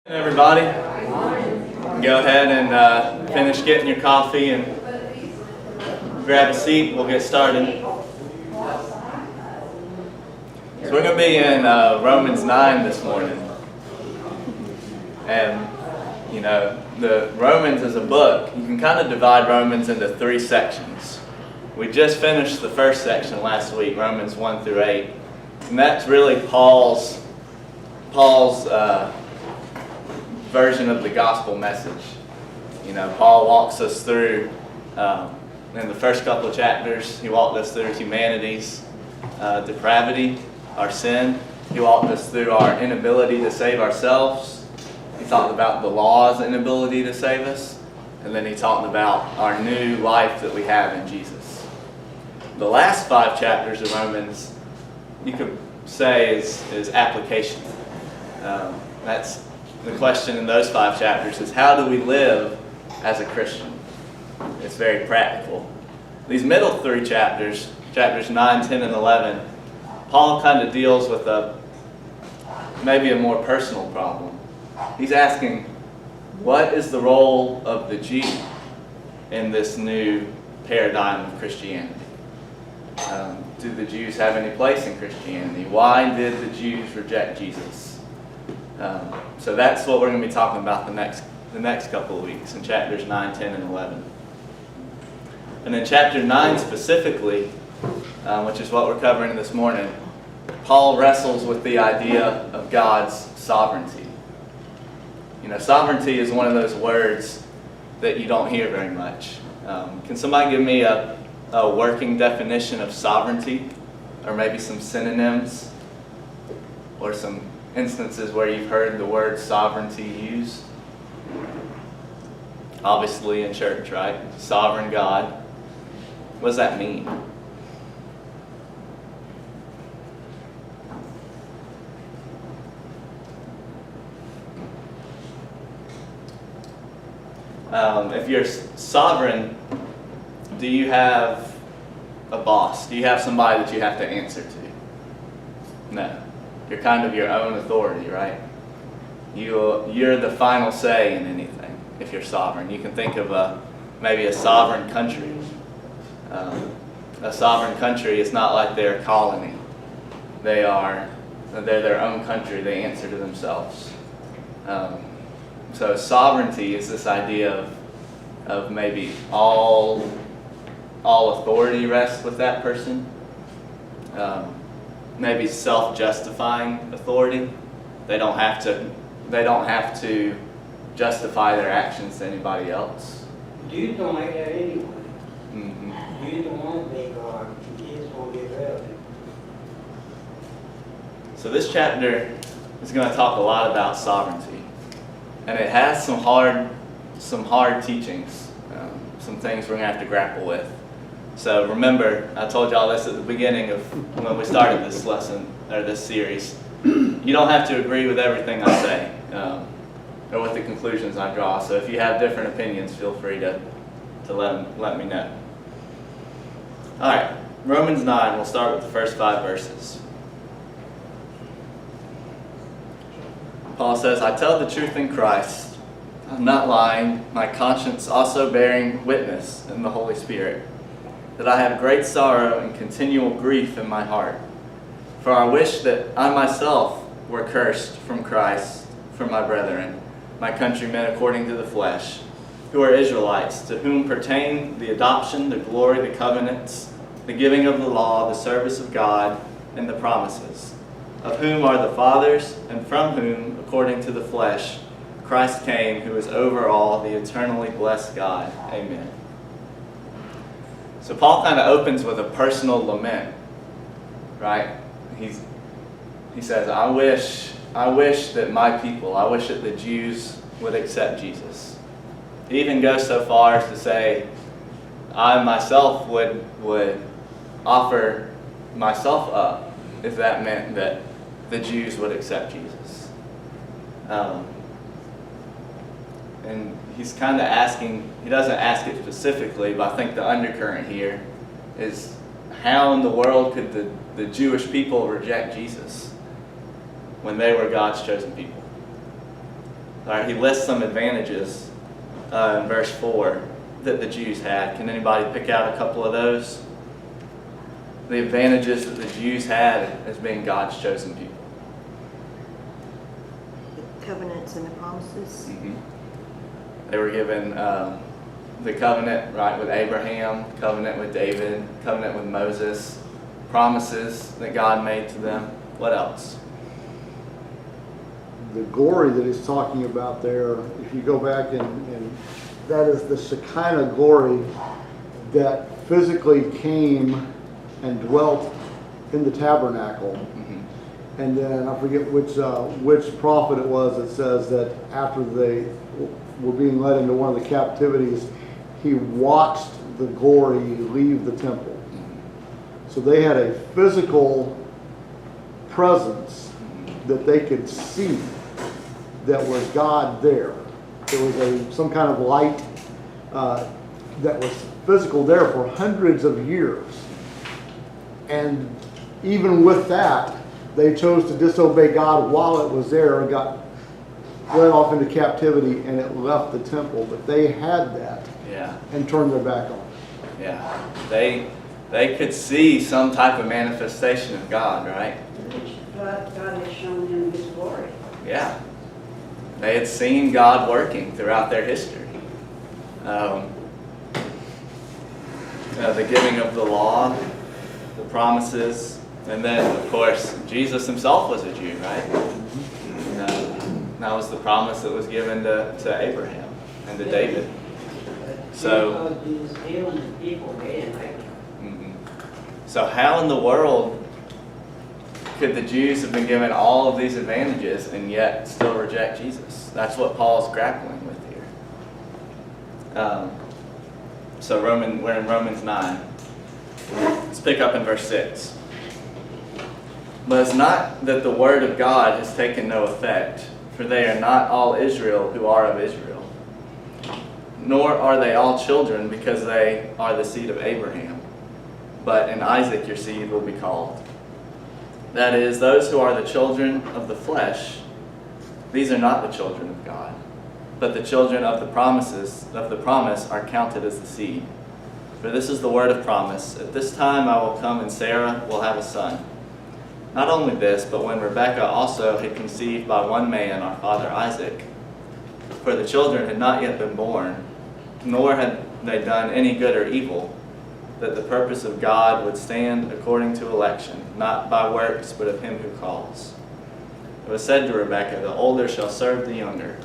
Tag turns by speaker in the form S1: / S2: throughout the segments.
S1: Everybody, go ahead and finish getting your coffee and grab a seat. We'll get started. So we're going to be in Romans 9 this morning. And, you know, the Romans is a book. You can kind of divide Romans into three sections. We just finished the first section last week, Romans 1 through 8. And that's really Paul's version of the gospel message. You know, Paul walks us through, in the first couple of chapters, he walked us through humanity's depravity, our sin. He walked us through our inability to save ourselves. He talked about the law's inability to save us. And then he talked about our new life that we have in Jesus. The last 5 chapters of Romans, you could say, is application. That's the question in those 5 chapters is, how do we live as a Christian? It's very practical. These middle 3 chapters, chapters 9, 10, and 11, Paul kind of deals with maybe a more personal problem. He's asking, what is the role of the Jew in this new paradigm of Christianity? Do the Jews have any place in Christianity? Why did the Jews reject Jesus? So that's what we're going to be talking about the next couple of weeks in chapters 9, 10, and 11. And in chapter 9 specifically, which is what we're covering this morning, Paul wrestles with the idea of God's sovereignty. You know, sovereignty is one of those words that you don't hear very much. Can somebody give me a working definition of sovereignty, or maybe some synonyms, or some instances where you've heard the word sovereignty used? Obviously in church, right? Sovereign God. What does that mean? If you're sovereign, do you have a boss? Do you have somebody that you have to answer to? No. You're kind of your own authority, right? You're the final say in anything if you're sovereign. You can think of maybe a sovereign country. A sovereign country is not like they're a colony. They're their own country. They answer to themselves. So sovereignty is this idea of maybe all authority rests with that person. Maybe self-justifying authority. They don't have to justify their actions to anybody else.
S2: Jews don't like that anyway.
S1: Mm-hmm.
S2: Jews don't want to be God. Kids won't get relevant.
S1: So this chapter is going to talk a lot about sovereignty, and it has some hard teachings, some things we're going to have to grapple with. So remember, I told y'all this at the beginning of when we started this lesson, or this series. You don't have to agree with everything I say, or with the conclusions I draw. So if you have different opinions, feel free to let me know. Alright, Romans 9, we'll start with the first 5 verses. Paul says, I tell the truth in Christ. I'm not lying, my conscience also bearing witness in the Holy Spirit, that I have great sorrow and continual grief in my heart. For I wish that I myself were cursed from Christ for my brethren, my countrymen according to the flesh, who are Israelites, to whom pertain the adoption, the glory, the covenants, the giving of the law, the service of God, and the promises, of whom are the fathers, and from whom, according to the flesh, Christ came, who is over all, the eternally blessed God. Amen. So Paul kind of opens with a personal lament, right? He says, I wish that my people, I wish that the Jews would accept Jesus. He even goes so far as to say, I myself would offer myself up if that meant that the Jews would accept Jesus. And he's kind of asking, he doesn't ask it specifically, but I think the undercurrent here is, how in the world could the Jewish people reject Jesus when they were God's chosen people? All right, he lists some advantages in verse 4 that the Jews had. Can anybody pick out a couple of those? The advantages that the Jews had as being God's chosen people.
S3: The covenants and the promises.
S1: They were given the covenant, right, with Abraham, covenant with David, covenant with Moses, promises that God made to them. What else?
S4: The glory that he's talking about there, if you go back and that is the Shekinah glory that physically came and dwelt in the tabernacle. And then I forget which prophet it was that says that after they were being led into one of the captivities, he watched the glory leave the temple. So they had a physical presence that they could see that was God there. There was some kind of light that was physical there for hundreds of years. And even with that, they chose to disobey God while it was there and got led off into captivity, and it left the temple. But they had that and turned their back on it.
S1: Yeah. They could see some type of manifestation of God, right?
S5: God has shown them His glory.
S1: Yeah. They had seen God working throughout their history. The giving of the law, the promises, and then, of course, Jesus himself was a Jew, right? That was the promise that was given to Abraham and to David. So,
S2: Jesus healing the people, they didn't like it.
S1: So how in the world could the Jews have been given all of these advantages and yet still reject Jesus? That's what Paul's grappling with here. So we're in Romans 9. Let's pick up in verse 6. But it's not that the word of God has taken no effect, for they are not all Israel who are of Israel, nor are they all children because they are the seed of Abraham. But in Isaac your seed will be called. That is, those who are the children of the flesh, these are not the children of God, but the children of the promise are counted as the seed. For this is the word of promise, at this time I will come and Sarah will have a son. Not only this, but when Rebekah also had conceived by one man, our father Isaac, for the children had not yet been born, nor had they done any good or evil, that the purpose of God would stand according to election, not by works, but of him who calls. It was said to Rebekah, the older shall serve the younger.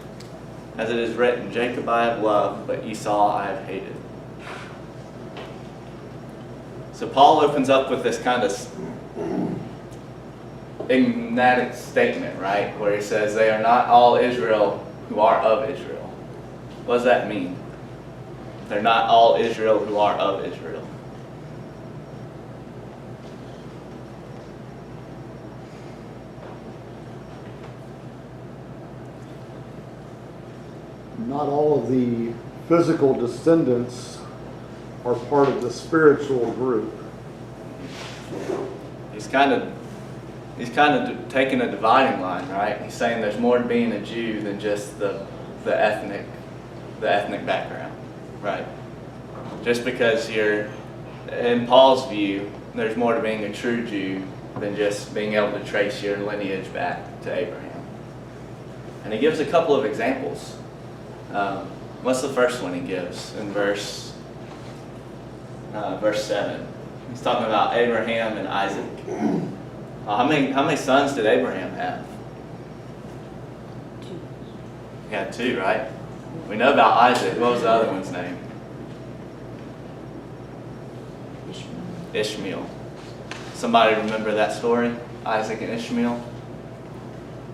S1: As it is written, Jacob I have loved, but Esau I have hated. So Paul opens up with this kind of enigmatic statement, right? Where he says, they are not all Israel who are of Israel. What does that mean? They're not all Israel who are of Israel.
S4: Not all of the physical descendants are part of the spiritual group.
S1: He's kind of taking a dividing line, right? He's saying there's more to being a Jew than just the ethnic background, right? Just because you're, in Paul's view, there's more to being a true Jew than just being able to trace your lineage back to Abraham. And he gives a couple of examples. What's the first one he gives in verse 7? He's talking about Abraham and Isaac. How many sons did Abraham have?
S3: 2.
S1: He had 2, right? We know about Isaac. What was the other one's name? Ishmael. Somebody remember that story? Isaac and Ishmael?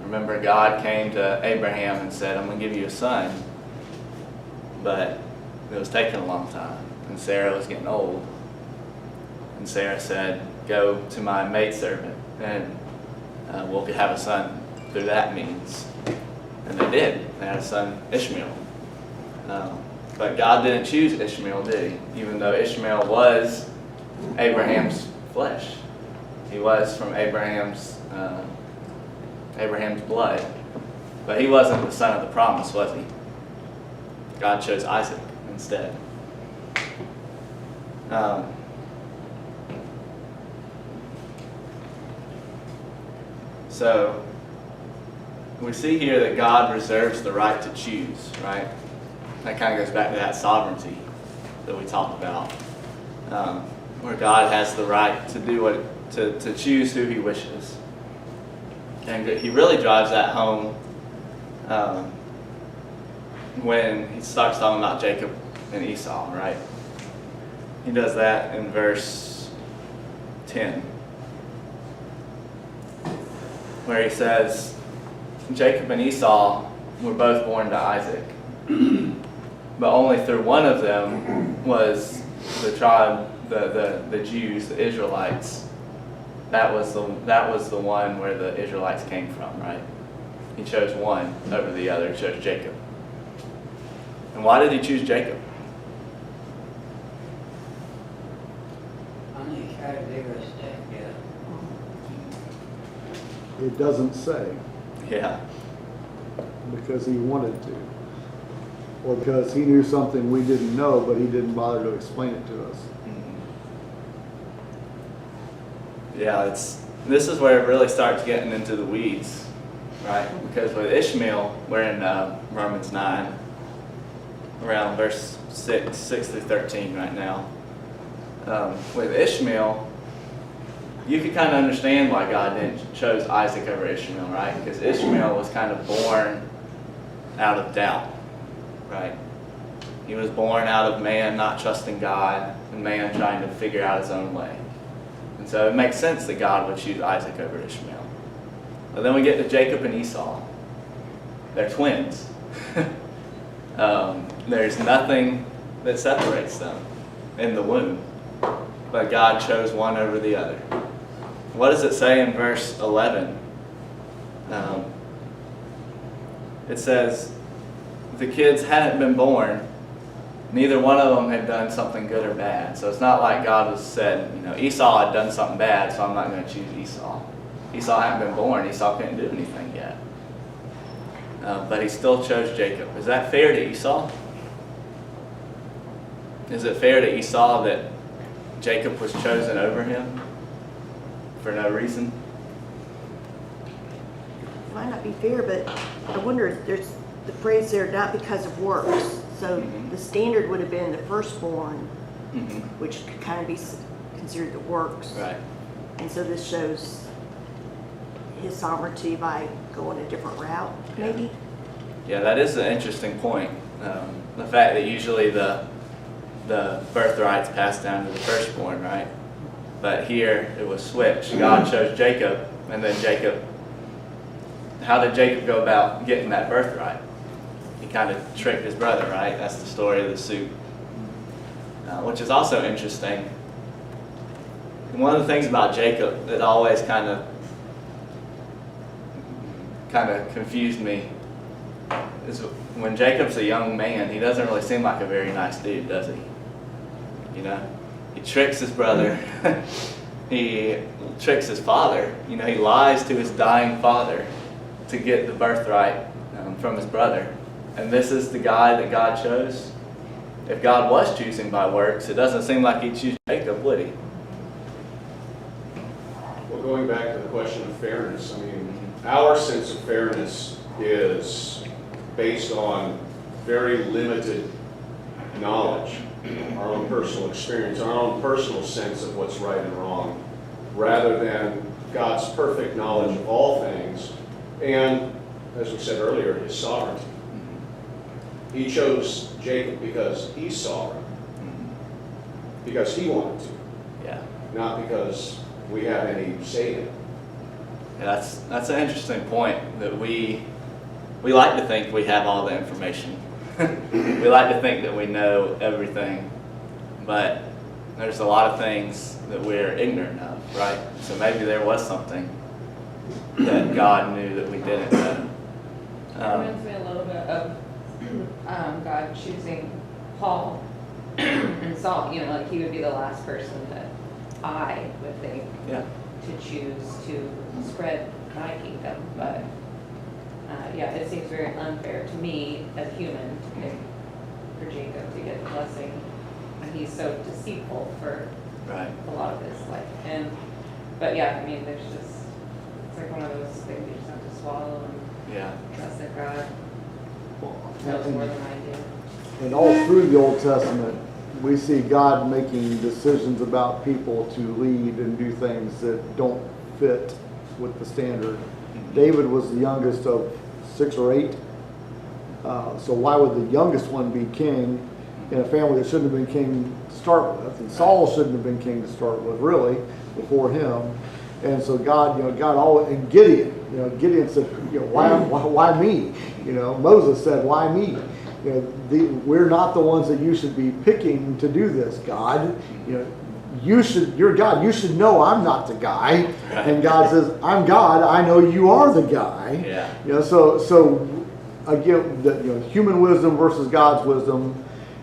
S1: Remember, God came to Abraham and said, I'm going to give you a son. But it was taking a long time. And Sarah was getting old. And Sarah said, go to my maidservant and we'll have a son through that means. And they did. They had a son, Ishmael. But God didn't choose Ishmael, did he? Even though Ishmael was Abraham's flesh. He was from Abraham's blood. But he wasn't the son of the promise, was he? God chose Isaac instead. So we see here that God reserves the right to choose, right? That kind of goes back to that sovereignty that we talked about, where God has the right to do to choose who He wishes, and He really drives that home when He starts talking about Jacob and Esau, right? He does that in verse 10, where He says, Jacob and Esau were both born to Isaac, but only through one of them was the tribe, the Jews, the Israelites. That was the one where the Israelites came from, right? He chose one over the other. He chose Jacob. And why did He choose Jacob?
S2: I'm gonna try to bigger a step, yeah.
S4: It doesn't say,
S1: Yeah.
S4: because He wanted to. Or because He knew something we didn't know, but He didn't bother to explain it to us.
S1: Yeah, this is where it really starts getting into the weeds, right? Because with Ishmael, we're in Romans 9, around verse 6 through 13 right now. With Ishmael, you can kind of understand why God chose Isaac over Ishmael, right? Because Ishmael was kind of born out of doubt, right? He was born out of man not trusting God and man trying to figure out his own way. And so it makes sense that God would choose Isaac over Ishmael. But then we get to Jacob and Esau. They're twins. There's nothing that separates them in the womb, but God chose one over the other. What does it say in verse 11? It says, the kids hadn't been born, neither one of them had done something good or bad. So it's not like God was said, Esau had done something bad, so I'm not going to choose Esau. Esau hadn't been born. Esau couldn't do anything yet. But He still chose Jacob. Is that fair to Esau? Is it fair to Esau that Jacob was chosen over him for no reason?
S3: Might not be fair, but I wonder if there's the phrase there, not because of works. So the standard would have been the firstborn, which could kind of be considered the works.
S1: Right.
S3: And so this shows His sovereignty by going a different route, maybe?
S1: Yeah, that is an interesting point. The fact that usually the birthright's passed down to the firstborn, right? But here it was switched. God chose Jacob, and then Jacob. How did Jacob go about getting that birthright? He kind of tricked his brother, right? That's the story of the suit, which is also interesting. And one of the things about Jacob that always kind of confused me is when Jacob's a young man, he doesn't really seem like a very nice dude, does he? He tricks his brother. He tricks his father. He lies to his dying father to get the birthright from his brother. And this is the guy that God chose. If God was choosing by works, it doesn't seem like He'd choose Jacob, would He?
S6: Well, going back to the question of fairness, our sense of fairness is based on very limited knowledge, our own personal experience, our own personal sense of what's right and wrong, rather than God's perfect knowledge of all things, and, as we said earlier, His sovereignty. He chose Jacob because He's sovereign, because He wanted to,
S1: Yeah.
S6: not because we have any say in it.
S1: Yeah, that's an interesting point, that we like to think we have all the information. We like to think that we know everything, but there's a lot of things that we're ignorant of, right? So maybe there was something that God knew that we didn't know.
S7: It reminds me a little bit of God choosing Paul and Saul. Like he would be the last person that I would think
S1: Yeah.
S7: to choose to spread my kingdom, but yeah, it seems very unfair to me as a human for Jacob to get the blessing. And he's so deceitful for
S1: Right.
S7: a lot of his life. But yeah, I mean, there's just, it's like one of those things you just have to swallow and
S1: Yeah.
S7: trust that God knows more than I do.
S4: And all through the Old Testament, we see God making decisions about people to lead and do things that don't fit with the standard. David was the youngest of 6 or 8. So why would the youngest one be king in a family that shouldn't have been king to start with? And Saul shouldn't have been king to start with, really, before him. And so God, God always, and Gideon, Gideon said, why me? Moses said, why me? We're not the ones that you should be picking to do this, God. You're God. You should know I'm not the guy.
S1: Right.
S4: And God says, I'm God. I know you are the guy.
S1: Yeah.
S4: So again, human wisdom versus God's wisdom.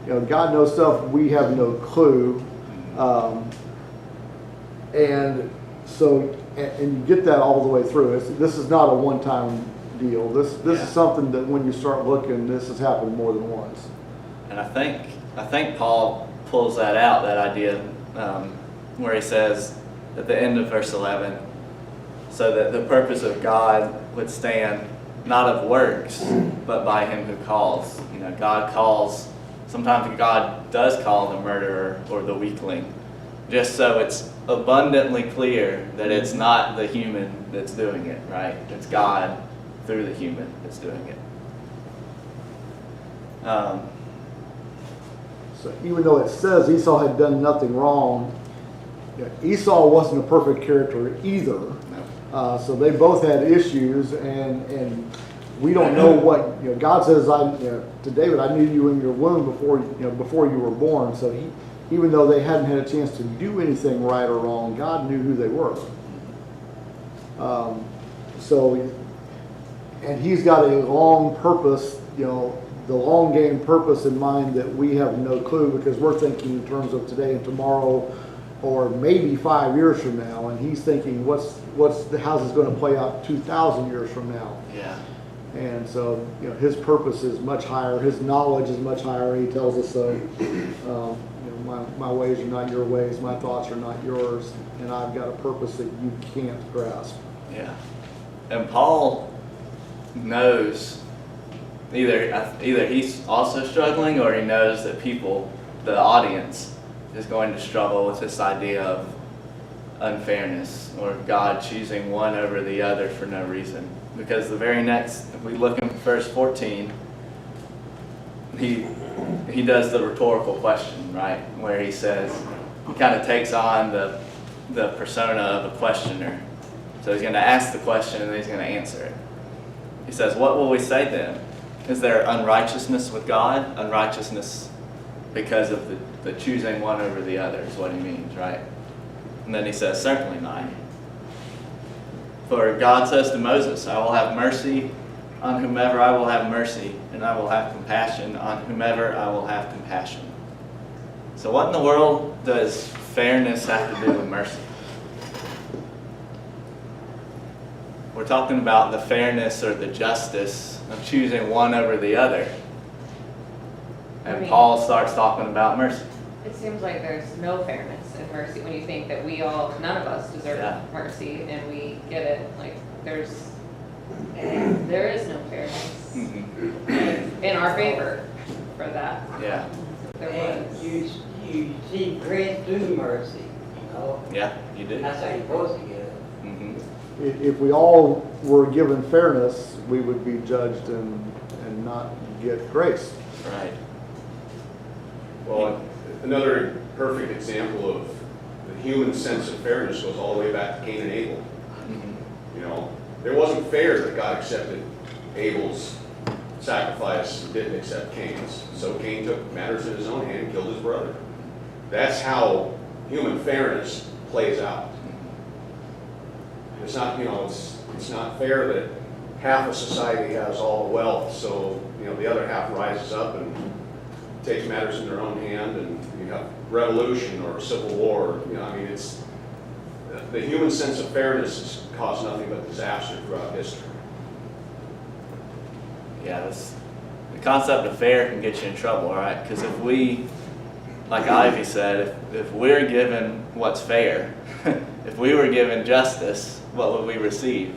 S4: God knows stuff we have no clue. And so, and you get that all the way through. This is not a one-time deal. This
S1: Yeah.
S4: is something that when you start looking, this has happened more than once.
S1: And I think Paul pulls that out, that idea, where he says at the end of verse 11, so that the purpose of God would stand not of works, but by him who calls. God calls, sometimes God does call the murderer or the weakling, just so it's abundantly clear that it's not the human that's doing it, right? It's God through the human that's doing it.
S4: So even though it says Esau had done nothing wrong, Esau wasn't a perfect character either. So they both had issues, and we don't know what God says. To David, I knew you in your womb before you were born. So even though they hadn't had a chance to do anything right or wrong, God knew who they were. And He's got a long purpose, the long game purpose in mind that we have no clue, because we're thinking in terms of today and tomorrow, or maybe 5 years from now, and He's thinking how's this going to play out 2,000 years from now.
S1: Yeah.
S4: And so His purpose is much higher, His knowledge is much higher. He tells us so. My ways are not your ways, my thoughts are not yours, and I've got a purpose that you can't grasp.
S1: Yeah. And Paul knows either he's also struggling, or he knows that the audience is going to struggle with this idea of unfairness, or God choosing one over the other for no reason. Because the very next, if we look in verse 14, he does the rhetorical question, right? Where he says, he kind of takes on the persona of a questioner. So he's going to ask the question and then he's going to answer it. He says, what will we say then? Is there unrighteousness with God? Unrighteousness because of the choosing one over the other is what he means, right? And then he says, certainly not. For God says to Moses, I will have mercy on whomever I will have mercy, and I will have compassion on whomever I will have compassion. So what in the world does fairness have to do with mercy? We're talking about the fairness or the justice of choosing one over the other. And Paul starts talking about mercy.
S7: It seems like there's no fairness in mercy when you think that none of us deserve mercy, and we get it. Like there is no fairness in our favor for that.
S1: Yeah.
S7: There
S2: And
S7: was.
S2: you see grace through mercy,
S1: Yeah, you do.
S2: That's how you're supposed to get it.
S4: If we all were given fairness, we would be judged and not get grace.
S1: Right.
S6: Well, another perfect example of the human sense of fairness goes all the way back to Cain and Abel. It wasn't fair that God accepted Abel's sacrifice and didn't accept Cain's. So Cain took matters in his own hand and killed his brother. That's how human fairness plays out. It's not, it's not fair that half of society has all the wealth, so the other half rises up and takes matters in their own hand, and you have revolution or civil war. It's the human sense of fairness has caused nothing but disaster throughout history.
S1: yeah, the concept of fair can get you in trouble, right? Because if we, like Ivy said, if we're given what's fair, if we were given justice, what would we receive?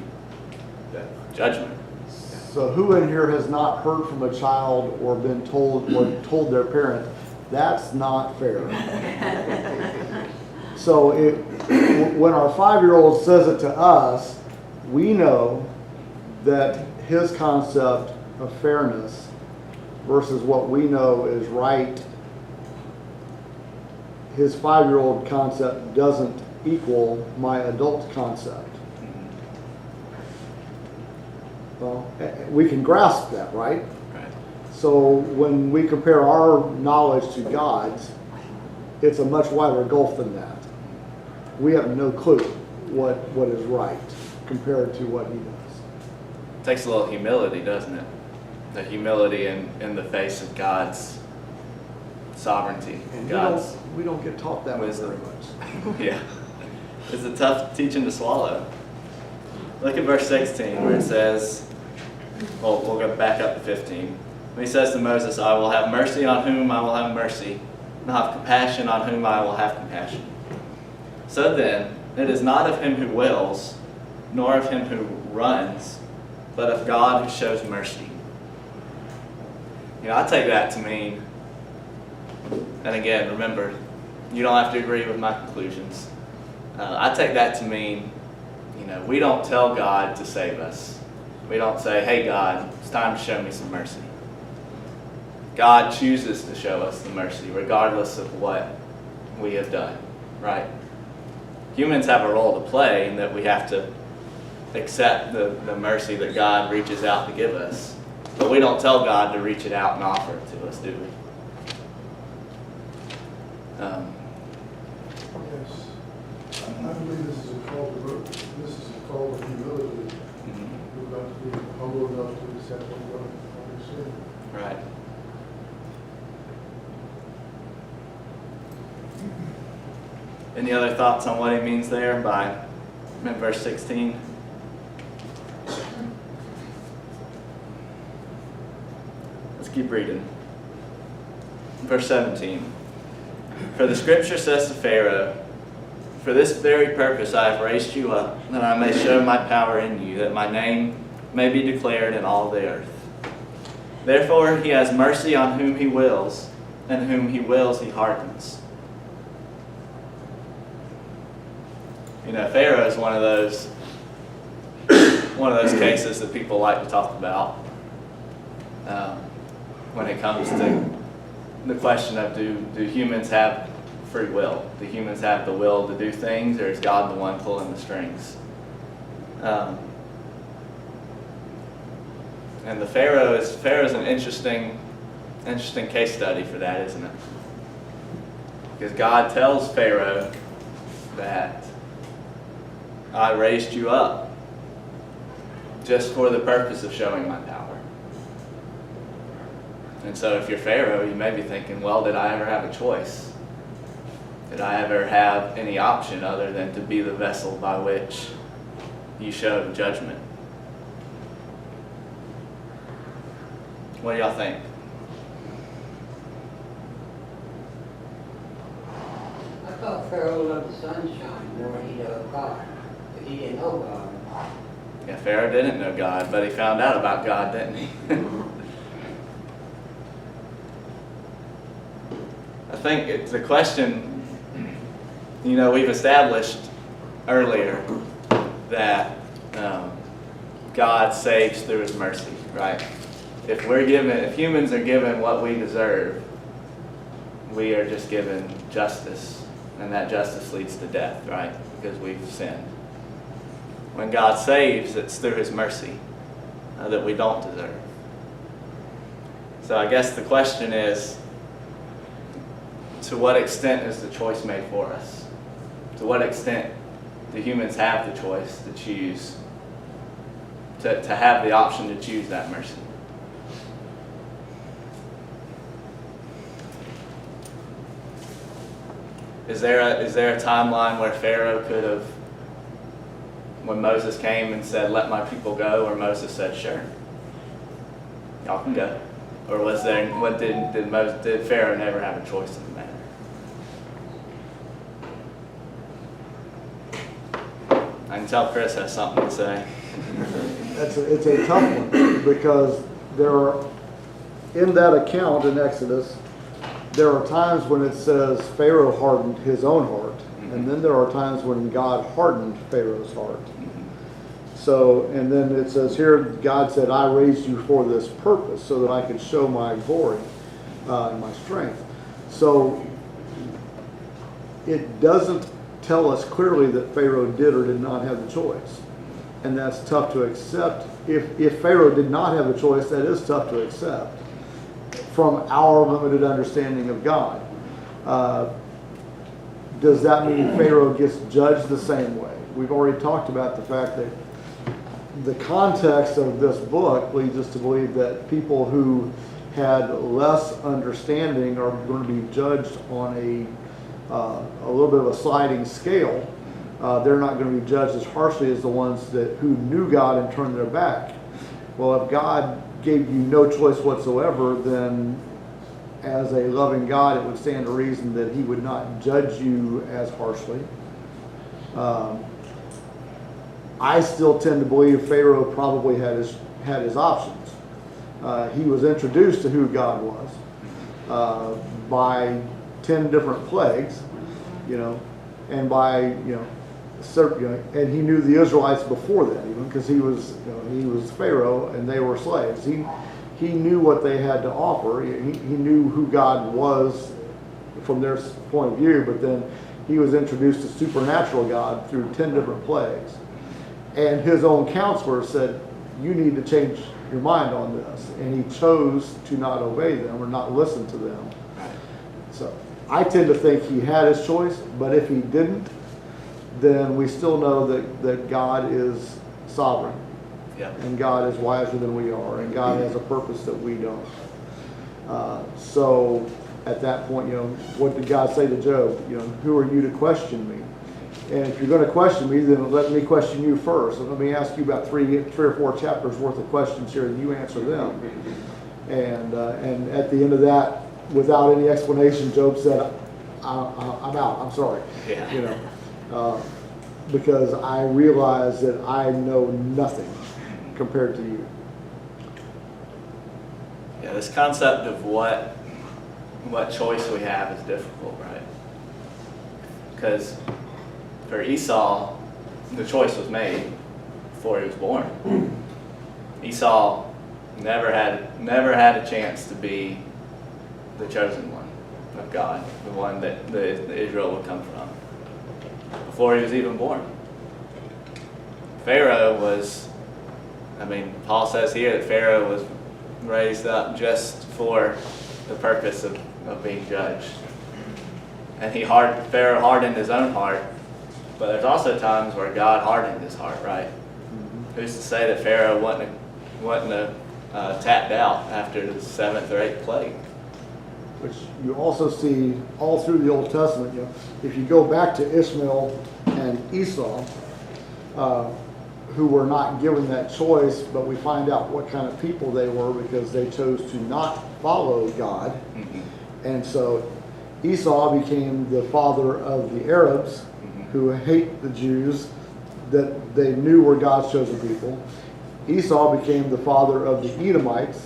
S1: Judgment.
S4: So who in here has not heard from a child or been told or told their parent, that's not fair? So when our 5-year-old says it to us, we know that his concept of fairness versus what we know is right, his 5-year-old concept doesn't equal my adult concept. Well, we can grasp that, right?
S1: Right.
S4: So when we compare our knowledge to God's, it's a much wider gulf than that. We have no clue what is right compared to what he does.
S1: Takes a little humility, doesn't it? The humility in the face of God's sovereignty,
S4: And
S1: God's
S4: we don't get taught that
S1: wisdom.
S4: very much.
S1: yeah. It's a tough teaching to swallow. Look at verse 16 where it says, well, we'll go back up to 15. He says to Moses, I will have mercy on whom I will have mercy, and have compassion on whom I will have compassion. So then, it is not of him who wills, nor of him who runs, but of God who shows mercy. You know, I take that to mean, and again, remember, you don't have to agree with my conclusions. I take that to mean, you know, we don't tell God to save us. We don't say, hey God, it's time to show me some mercy. God chooses to show us the mercy regardless of what we have done, right? Humans have a role to play in that we have to accept the mercy that God reaches out to give us. But we don't tell God to reach it out and offer it to us, do we?
S8: Yes. I believe this is a call to humility. We've got to be humble enough to accept what we don't understand.
S1: Right. Any other thoughts on what he means there by verse 16? Let's keep reading. Verse 17. For the scripture says to Pharaoh, for this very purpose I have raised you up, that I may show my power in you, that my name may be declared in all the earth. Therefore he has mercy on whom he wills, and whom he wills he hardens. You know, Pharaoh is one of those cases that people like to talk about when it comes to the question of do humans have free will? Do humans have the will to do things, or is God the one pulling the strings? And the Pharaoh is an interesting case study for that, isn't it? Because God tells Pharaoh that I raised you up just for the purpose of showing my power. And so if you're Pharaoh, you may be thinking, well, did I ever have a choice? Did I ever have any option other than to be the vessel by which you showed judgment? What do y'all think?
S2: I thought Pharaoh loved the sunshine more than he loved God. But he didn't know God.
S1: Yeah, Pharaoh didn't know God, but he found out about God, didn't he? I think it's a question, you know, we've established earlier that God saves through his mercy, right? If humans are given what we deserve, we are just given justice, and that justice leads to death, right? Because we've sinned. When God saves, it's through his mercy that we don't deserve. So I guess the question is, to what extent is the choice made for us? To what extent do humans have the choice to choose, to have the option to choose that mercy? Is there a timeline where Pharaoh could have, when Moses came and said, let my people go, or Moses said, sure? Y'all can go. Or was there? What did Pharaoh never have a choice in the matter? I can tell Chris has something to say.
S4: It's a tough one because there are, in that account in Exodus, there are times when it says Pharaoh hardened his own heart, and then there are times when God hardened Pharaoh's heart. So, and then it says here, God said, I raised you for this purpose so that I could show my glory and my strength. So it doesn't tell us clearly that Pharaoh did or did not have the choice. And that's tough to accept. If Pharaoh did not have a choice, that is tough to accept from our limited understanding of God. Does that mean Pharaoh gets judged the same way? We've already talked about the fact that the context of this book leads us to believe that people who had less understanding are going to be judged on a little bit of a sliding scale. They're not going to be judged as harshly as the ones who knew God and turned their back. Well, if God gave you no choice whatsoever, then as a loving God, it would stand to reason that he would not judge you as harshly. I still tend to believe Pharaoh probably had his options. He was introduced to who God was by 10 different plagues, and by and he knew the Israelites before that, even because he was Pharaoh and they were slaves. He knew what they had to offer. He knew who God was from their point of view, but then he was introduced to supernatural God through 10 different plagues. And his own counselor said, you need to change your mind on this. And he chose to not obey them or not listen to them. So I tend to think he had his choice, but if he didn't, then we still know that God is sovereign.
S1: Yeah.
S4: And God is wiser than we are, and God has a purpose that we don't. So at that point, what did God say to Job? Who are you to question me? And if you're going to question me, then let me question you first. And let me ask you about three or four chapters worth of questions here, and you answer them. And at the end of that, without any explanation, Job said, I'm out. I'm sorry.
S1: Yeah.
S4: Because I realize that I know nothing compared to you.
S1: Yeah, this concept of what choice we have is difficult, right? Because for Esau, the choice was made before he was born. Esau never had a chance to be the chosen one of God, the one that the Israel would come from, before he was even born. Pharaoh was, Paul says here that Pharaoh was raised up just for the purpose of being judged. And Pharaoh hardened his own heart, but there's also times where God hardened his heart, right? Mm-hmm. Who's to say that Pharaoh wouldn't have tapped out after the 7th or 8th plague?
S4: Which you also see all through the Old Testament. If you go back to Ishmael and Esau, who were not given that choice, but we find out what kind of people they were because they chose to not follow God. Mm-hmm. And so Esau became the father of the Arabs, mm-hmm. who hate the Jews that they knew were God's chosen people. Esau became the father of the Edomites.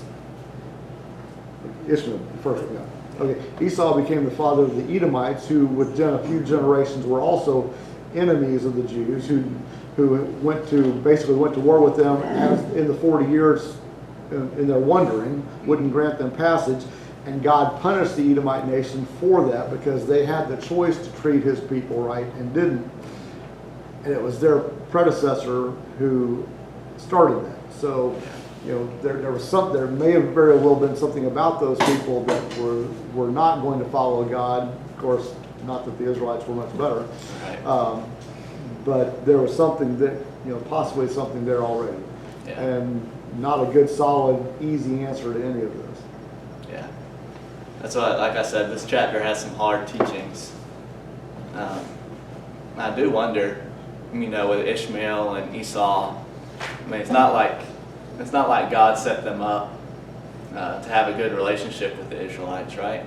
S4: Ishmael, first, yeah. Okay, Esau became the father of the Edomites, who within a few generations were also enemies of the Jews, who basically went to war with them as in the 40 years in their wandering, wouldn't grant them passage, and God punished the Edomite nation for that because they had the choice to treat his people right and didn't. And it was their predecessor who started that. So there may have very well been something about those people that were not going to follow God. Of course, not that the Israelites were much better, but there was something that possibly something there already, and not a good, solid, easy answer to any of this.
S1: Yeah, that's why, like I said, this chapter has some hard teachings. I do wonder, with Ishmael and Esau. It's not like God set them up to have a good relationship with the Israelites, right?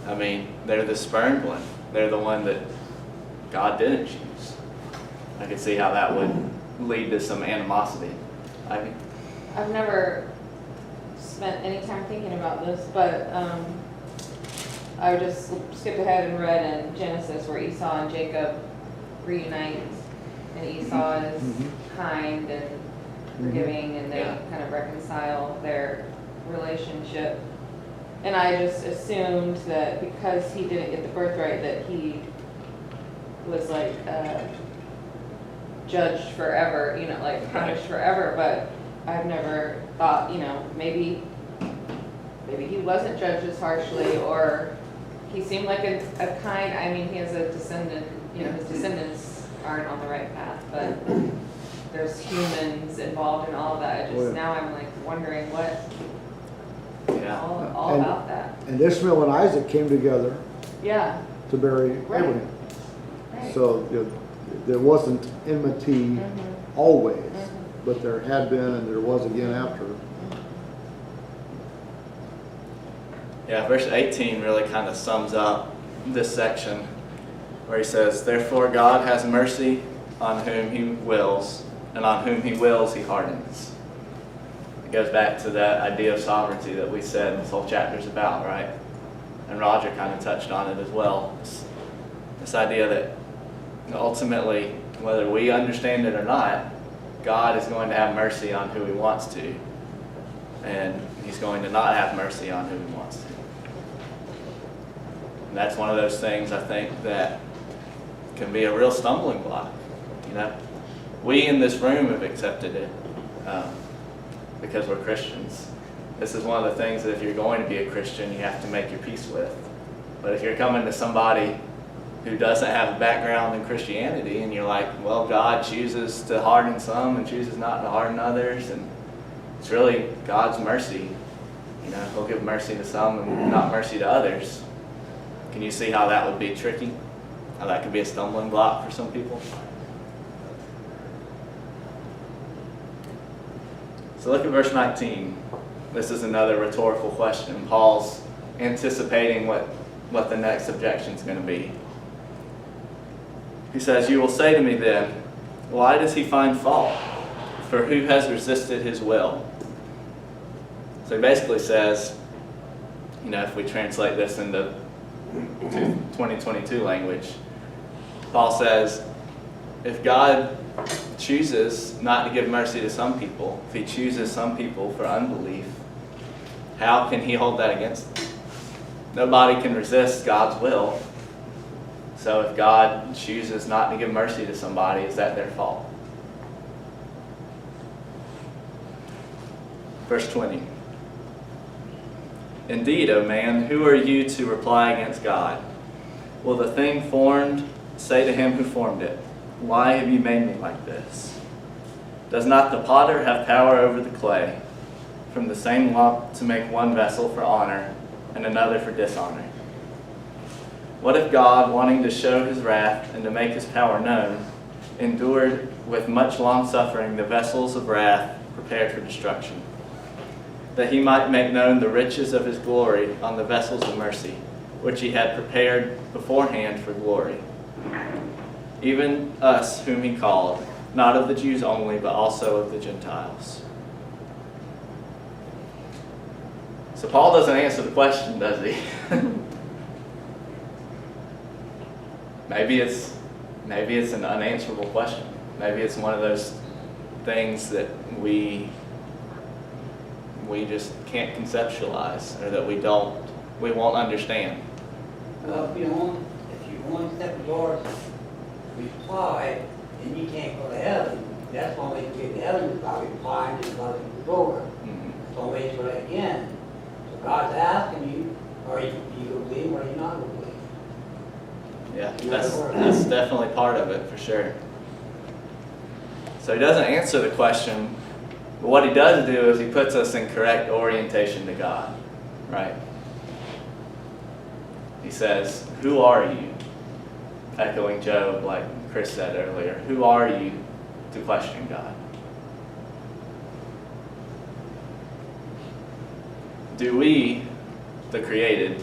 S1: I mean, they're the spurned one. They're the one that God didn't choose. I could see how that would lead to some animosity. Ivy?
S7: I've never spent any time thinking about this, but I just skipped ahead and read in Genesis where Esau and Jacob reunite, and Esau is kind and forgiving, and they
S1: Yeah.
S7: kind of reconcile their relationship. And I just assumed that because he didn't get the birthright, that he was like judged forever, you know, like punished forever. But I've never thought, you know, maybe he wasn't judged as harshly, or he seemed like a kind. I mean, he has a descendant. You know, his descendants aren't on the right path, but there's humans involved in all of that.
S4: Oh, yeah.
S7: Now I'm like wondering what
S1: Yeah.
S7: all
S4: And-
S7: about that.
S4: And Ishmael and Isaac came together
S7: Yeah.
S4: to bury
S7: Right.
S4: Abraham.
S7: Right.
S4: So there wasn't enmity
S7: Mhm.
S4: always,
S7: Mhm.
S4: but there had been and there was again after.
S1: Yeah, verse 18 really kind of sums up this section where he says, "Therefore God has mercy on whom he wills, and on whom he wills he hardens." It goes back to that idea of sovereignty that we said this whole chapter's about, right? And Roger kind of touched on it as well. This idea that ultimately, whether we understand it or not, God is going to have mercy on who he wants to, and he's going to not have mercy on who he wants to. And that's one of those things I think that can be a real stumbling block. You know, we in this room have accepted it because we're Christians. This is one of the things that if you're going to be a Christian, you have to make your peace with. But if you're coming to somebody who doesn't have a background in Christianity and you're like, well, God chooses to harden some and chooses not to harden others, and it's really God's mercy. You know, he'll give mercy to some and not mercy to others. Can you see how that would be tricky? How that could be a stumbling block for some people? So look at verse 19. This is another rhetorical question. Paul's anticipating what the next objection is going to be. He says, "You will say to me then, why does he find fault? For who has resisted his will?" So he basically says, you know, if we translate this into 2022 language, Paul says, if God chooses not to give mercy to some people, if he chooses some people for unbelief, how can he hold that against them? Nobody can resist God's will. So if God chooses not to give mercy to somebody, is that their fault? Verse 20. "Indeed, O man, who are you to reply against God? Will the thing formed say to him who formed it, why have you made me like this? Does not the potter have power over the clay, from the same lump to make one vessel for honor and another for dishonor? What if God, wanting to show his wrath and to make his power known, endured with much long suffering the vessels of wrath prepared for destruction, that he might make known the riches of his glory on the vessels of mercy, which he had prepared beforehand for glory? Even us whom he called, not of the Jews only, but also of the Gentiles." So Paul doesn't answer the question, does he? Maybe it's an unanswerable question. Maybe it's one of those things that we just can't conceptualize, or that we won't understand.
S2: Well, if you want to accept the Lord's reply, and you can't go to heaven, that's the only way to get to heaven is by replying and by the Lord.
S1: Mhm.
S2: That's the only way to go that again. So God's asking you, are you going to believe or are you not going to believe?
S1: Yeah, that's definitely part of it, for sure. So he doesn't answer the question, but what he does do is he puts us in correct orientation to God, right? He says, who are you? Echoing Job, like Chris said earlier, who are you to question God? do we, the created,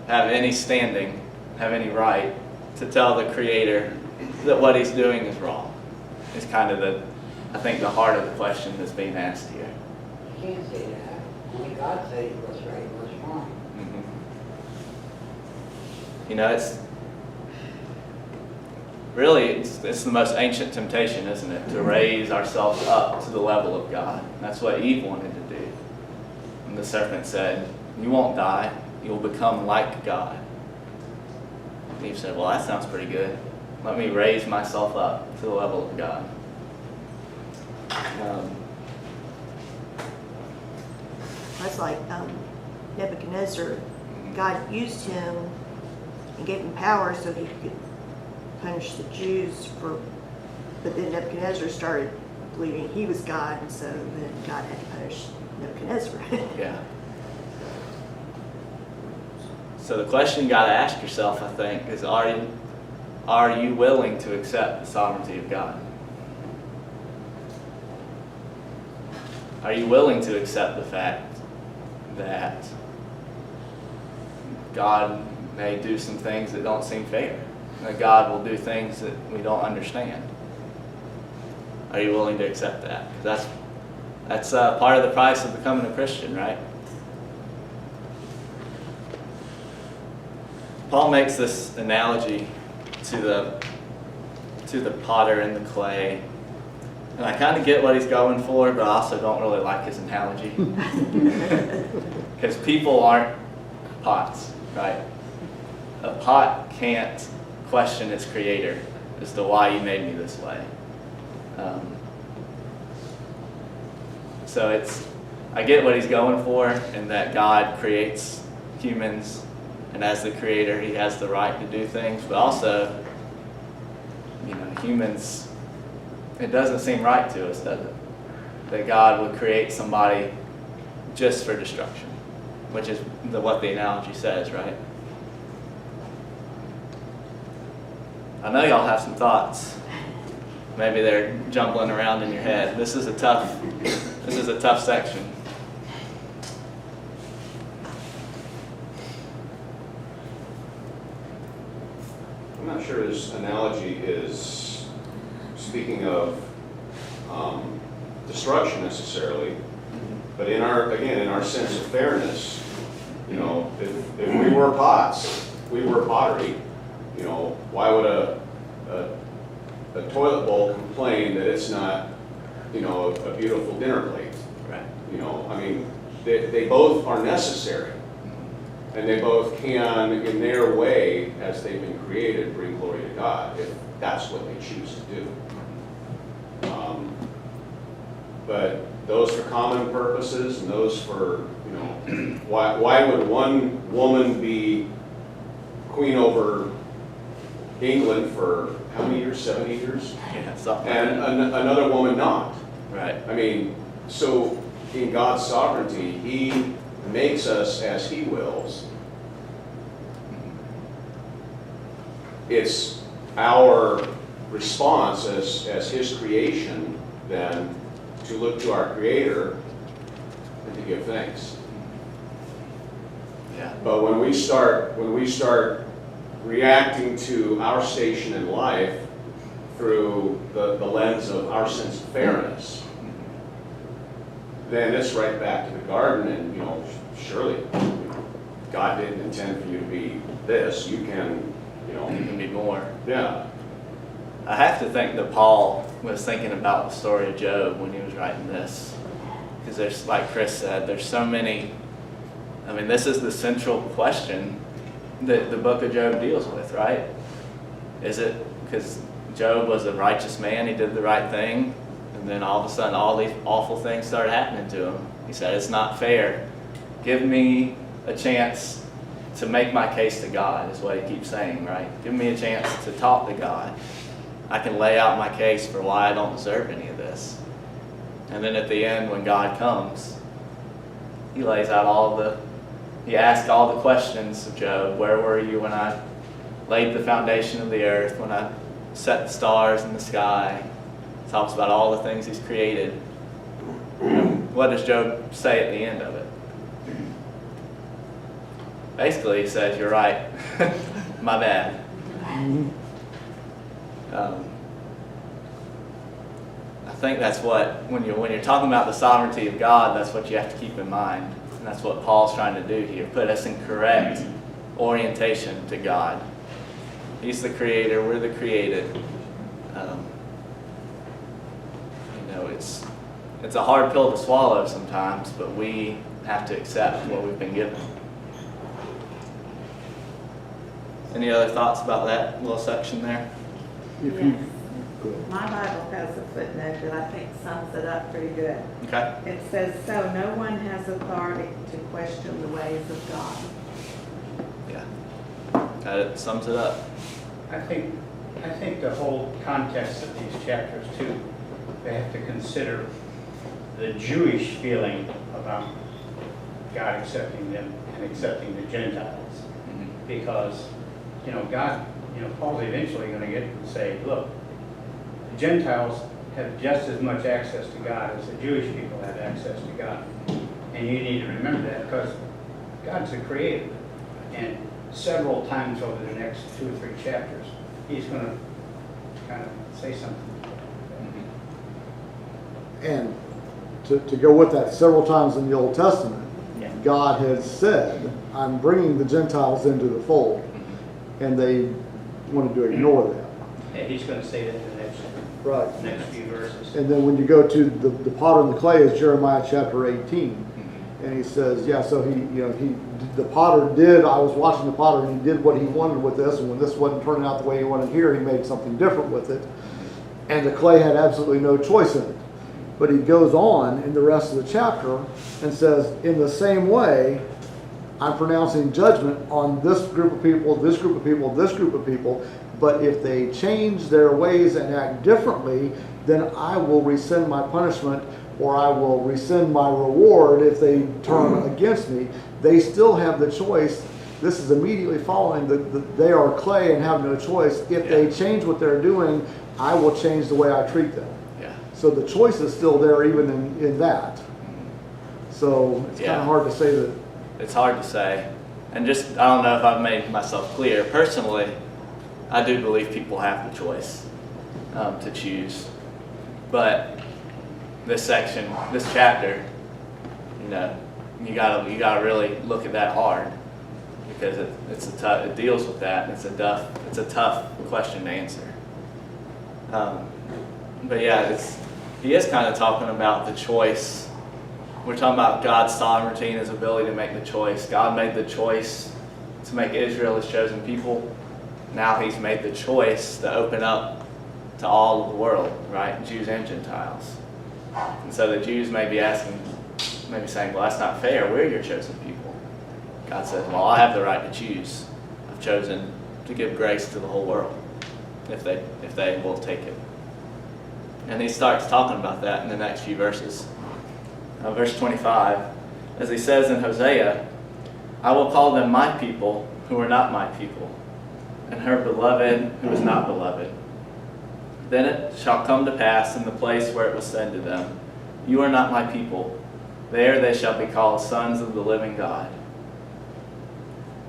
S1: have any standing, have any right to tell the Creator that what he's doing is wrong? Is kind of I think the heart of the question that's being asked here.
S2: You can't say that. Only God says what's right and what's wrong.
S1: You know, it's really, it's the most ancient temptation, isn't it? To raise ourselves up to the level of God. That's what Eve wanted to do. And the serpent said, you won't die, you'll become like God. And Eve said, well, that sounds pretty good. Let me raise myself up to the level of God.
S3: That's like Nebuchadnezzar. God used him and gave him power so he could punish the Jews but then Nebuchadnezzar started believing he was God, and so then God had to punish Nebuchadnezzar.
S1: Yeah. So the question you got to ask yourself, I think, is are you willing to accept the sovereignty of God? Are you willing to accept the fact that God may do some things that don't seem fair? That God will do things that we don't understand? Are you willing to accept that? Because that's part of the price of becoming a Christian, right? Paul makes this analogy to the potter and the clay. And I kind of get what he's going for, but I also don't really like his analogy. Because people aren't pots, right? A pot can't question its creator as to why you made me this way. So I get what he's going for, in that God creates humans, and as the creator, he has the right to do things, but also, humans, it doesn't seem right to us, does it? That God would create somebody just for destruction, which is what the analogy says, right? I know y'all have some thoughts. Maybe they're jumbling around in your head. This is a tough section.
S6: I'm not sure this analogy is speaking of destruction necessarily, but in our sense of fairness, if we were pots, we were pottery, why would a toilet bowl complain that it's not, a beautiful dinner plate?
S1: Right.
S6: They both are necessary. And they both can, in their way, as they've been created, bring glory to God, if that's what they choose to do. But those for common purposes, and those for, why would one woman be queen over England for how many years? 70 years?
S1: Yeah, something like
S6: And
S1: that.
S6: another woman not?
S1: Right.
S6: So in God's sovereignty, He makes us as He wills. It's our response as His creation then to look to our Creator and to give thanks.
S1: Yeah.
S6: But when we start reacting to our station in life through the lens of our sense of fairness, then it's right back to the garden, and surely God didn't intend for you to be this. You can,
S1: It can be more.
S6: yeah.
S1: I have to think that Paul was thinking about the story of Job when he was writing this. Because there's, like Chris said, there's so many, this is the central question that the book of Job deals with, right? Is it because Job was a righteous man, he did the right thing, and then all of a sudden all these awful things started happening to him? He said, it's not fair. Give me a chance to make my case to God, is what he keeps saying, right? Give me a chance to talk to God. I can lay out my case for why I don't deserve any of this. And then at the end, when God comes, he lays out he asks all the questions of Job. Where were you when I laid the foundation of the earth, when I set the stars in the sky? He talks about all the things he's created. And what does Job say at the end of it? basically he says, you're right, my bad. I think that's what, when you're talking about the sovereignty of God, that's what you have to keep in mind. And that's what Paul's trying to do here, put us in correct orientation to God. He's the creator, we're the created. It's a hard pill to swallow sometimes, but we have to accept what we've been given. Any other thoughts about that little section there?
S4: If you,
S5: Yes.
S4: go ahead.
S5: My Bible has a footnote that I think sums it up pretty good.
S1: Okay.
S5: It says, "So no one has authority to question the ways of God."
S1: Yeah. That sums it up.
S9: I think the whole context of these chapters too, they have to consider the Jewish feeling about God accepting them and accepting the Gentiles.
S1: Mhm.
S9: Because, God, Paul's eventually going to get and say, look, the Gentiles have just as much access to God as the Jewish people have access to God. And you need to remember that because God's the creator. And several times over the next 2 or 3 chapters, he's going to kind of say something.
S4: And to go with that, several times in the Old Testament,
S9: Yeah.
S4: God has said, I'm bringing the Gentiles into the fold. And they wanted to ignore that.
S9: And he's going to say that in the
S4: Right.
S9: next few verses.
S4: And then when you go to the potter and the clay is Jeremiah chapter 18. And he says, yeah, so the potter did, I was watching the potter and he did what he wanted with this. And when this wasn't turning out the way he wanted here, he made something different with it. And the clay had absolutely no choice in it. But he goes on in the rest of the chapter and says, in the same way, I'm pronouncing judgment on this group of people, this group of people, this group of people. But if they change their ways and act differently, then I will rescind my punishment, or I will rescind my reward if they turn against me. They still have the choice. This is immediately following that they are clay and have no choice. If they change what they're doing, I will change the way I treat them.
S1: Yeah.
S4: So the choice is still there even in that. So it's kind
S1: Yeah.
S4: of hard to say that.
S1: It's hard to say. And just, I don't know if I've made myself clear. Personally, I do believe people have the choice to choose. But this section, this chapter, you gotta really look at that hard because it deals with that. It's a tough question to answer. But yeah, he is kind of talking about the choice. We're talking about God's sovereignty and his ability to make the choice. God made the choice to make Israel his chosen people. Now he's made the choice to open up to all of the world, right? Jews and Gentiles. And so the Jews may be saying, well, that's not fair. We're your chosen people. God says, well, I have the right to choose. I've chosen to give grace to the whole world if they will take it. And he starts talking about that in the next few verses. Verse 25, as he says in Hosea, I will call them my people who are not my people, and her beloved who is not beloved. Then it shall come to pass in the place where it was said to them, you are not my people. There they shall be called sons of the living God.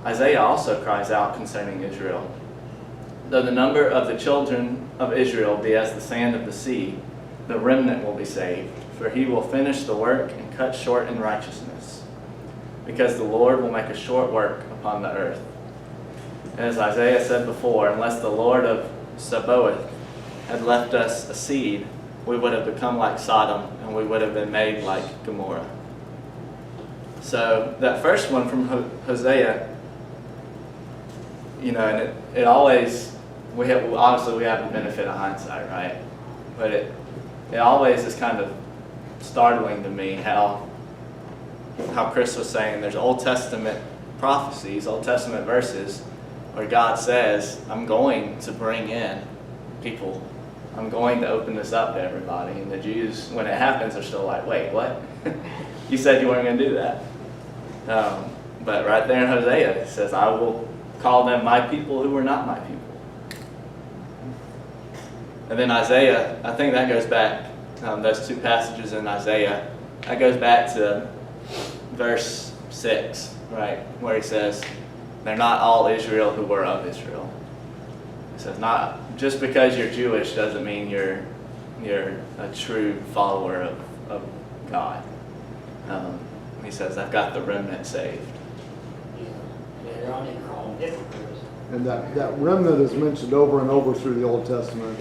S1: Isaiah also cries out concerning Israel. Though the number of the children of Israel be as the sand of the sea, the remnant will be saved, for he will finish the work and cut short in righteousness, because the Lord will make a short work upon the earth. And as Isaiah said before, unless the Lord of Sabaoth had left us a seed, we would have become like Sodom, and we would have been made like Gomorrah. So that first one from Hosea, and it always, obviously we have the benefit of hindsight, right? But it always is kind of startling to me how Chris was saying there's Old Testament prophecies, Old Testament verses where God says, I'm going to bring in people. I'm going to open this up to everybody. And the Jews, when it happens, are still like, wait, what? You said you weren't going to do that. But right there in Hosea, it says, I will call them my people who are not my people. And then Isaiah, I think that goes back, those two passages in Isaiah, that goes back to verse 6, right, where he says, they're not all Israel who were of Israel. He says, not just because you're Jewish doesn't mean you're a true follower of God. He says, I've got the remnant saved.
S2: They're only called hypocrites.
S4: And that remnant is mentioned over and over through the Old Testament.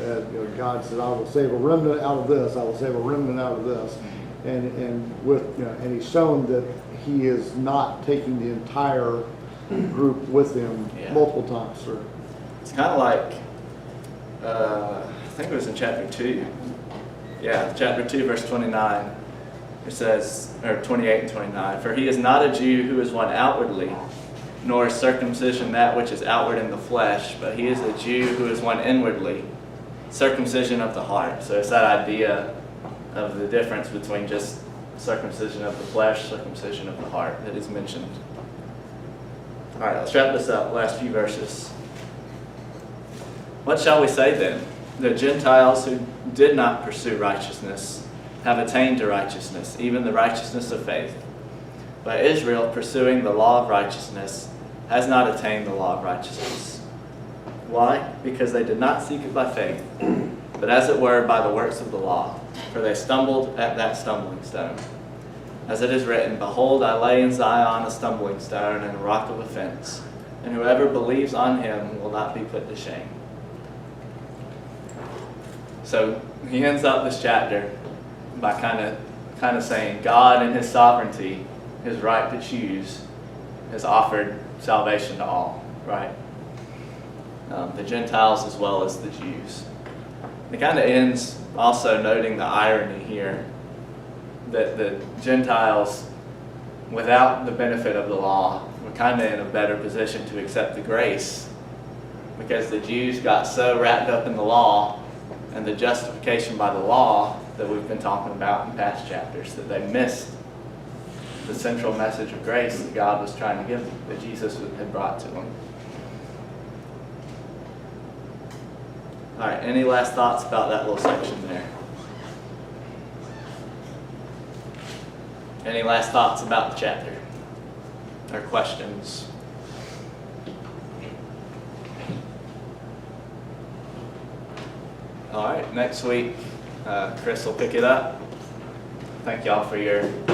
S4: God said, I will save a remnant out of this, I will save a remnant out of this. And he's shown that he is not taking the entire group with him multiple times through.
S1: It's kind of like, I think it was in chapter 2. Yeah, chapter 2, verse 29. It says, or 28 and 29, for he is not a Jew who is one outwardly, nor is circumcision that which is outward in the flesh, but he is a Jew who is one inwardly, circumcision of the heart. So it's that idea of the difference between just circumcision of the flesh, circumcision of the heart that is mentioned. All right, let's wrap this up, last few verses. What shall we say then? The Gentiles who did not pursue righteousness have attained to righteousness, even the righteousness of faith. But Israel, pursuing the law of righteousness, has not attained the law of righteousness. Why? Because they did not seek it by faith, but as it were by the works of the law, for they stumbled at that stumbling stone. As it is written, behold, I lay in Zion a stumbling stone and a rock of offense, and whoever believes on him will not be put to shame. So he ends up this chapter by kind of saying God in his sovereignty, his right to choose, has offered salvation to all, right? The Gentiles as well as the Jews. It kind of ends also noting the irony here that the Gentiles, without the benefit of the law, were kind of in a better position to accept the grace because the Jews got so wrapped up in the law and the justification by the law that we've been talking about in past chapters, that they missed the central message of grace that God was trying to give them, that Jesus had brought to them. All right, any last thoughts about that little section there? Any last thoughts about the chapter? Or questions? All right, next week, Chris will pick it up. Thank y'all for your